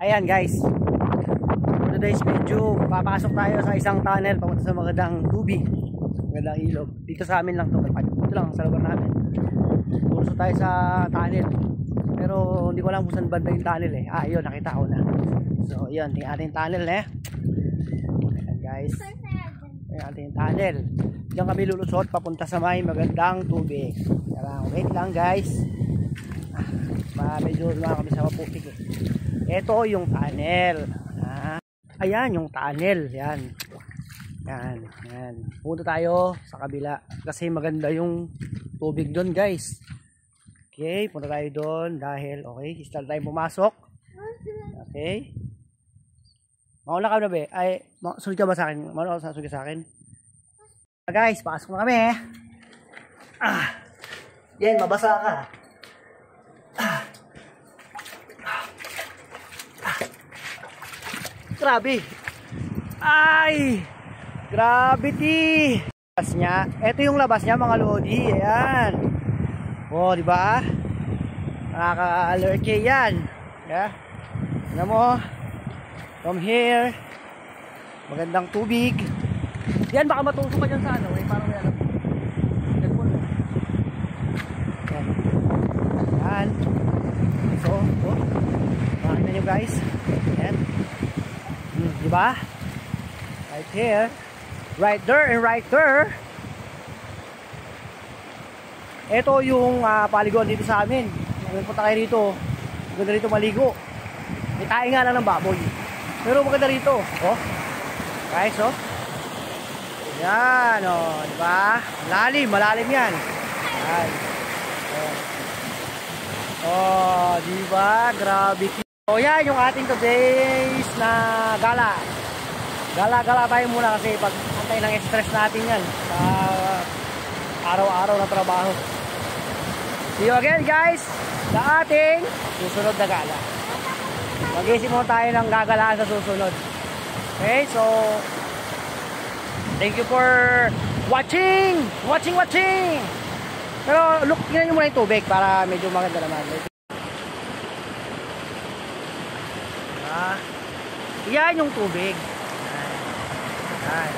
Ayan guys, for today's video, papasok tayo sa isang tunnel papunta sa magandang tubig, magandang ilog. Dito sa amin lang to, dito lang sa lugar namin. Puso tayo sa tunnel, pero hindi ko alam kung saan banda yung tunnel eh. Ah, yun, nakita ko na. So yun, tingnan natin yung tunnel eh. Ayan guys, tingnan natin yung tunnel. Diyan kami lulusot papunta sa may magandang tubig. Wait lang guys, medyo mga kami sa maputik eh. Ito yung tunnel. Ayan yung tunnel. Yan. Punta tayo sa kabila kasi maganda yung tubig doon guys. Okay, punta tayo doon dahil okay, start tayo pumasok. Okay. Mauna ka na ba? Ay, sunod ka ba sa akin? Mauna ka sa akin? Guys, pasok na kami eh. Yan, mabasa ka. Grabe. Ay! Gravity. Labas niya. Ito yung labas niya mga lodi. Ayan. Oh, di ba? Nakaka-alert kayo yan. Yeah. Tignan mo. From here. Magandang tubig. Yan, baka matusok ka dyan sa ano. Eh, parang may alam. Yan. So, oh. Makakita nyo guys. Yan. Diba? Right here. Right there and right there. Ito yung paliguan dito sa amin. Kung punta kayo rito, maganda rito maligo. May tayo nga lang ng baboy. Pero maganda rito. Oh. Guys, oh. Yan, oh. Diba? Malalim yan. Yan. Oh, diba? Gravity. So yan yung ating today's na gala. Gala tayo muna kasi pag antay ng stress natin yan sa araw-araw na trabaho. See you again guys sa ating susunod na gala. Mag-isip mo tayo ng gagalaan sa susunod. Okay, so thank you for watching. Pero look, tingnan nyo muna yung tubig para medyo maganda naman. Yan yung tubig. Yan.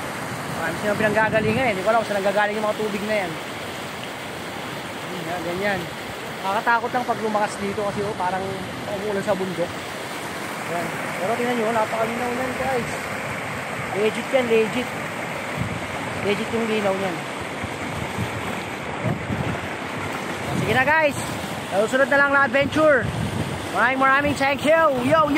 Marami silang pinanggagalingan eh. Hindi ko alam kung saan nanggagaling yung mga tubig na yan. Yan, ganyan. Nakakatakot lang pag lumakas dito kasi oh, parang umuulan sa bundok. Yan. Pero tingnan nyo, napakalinaw yan guys. Legit yan, legit. Legit yung linaw yan. Sige na guys. Susunod na lang na adventure. Maraming thank you. Yo!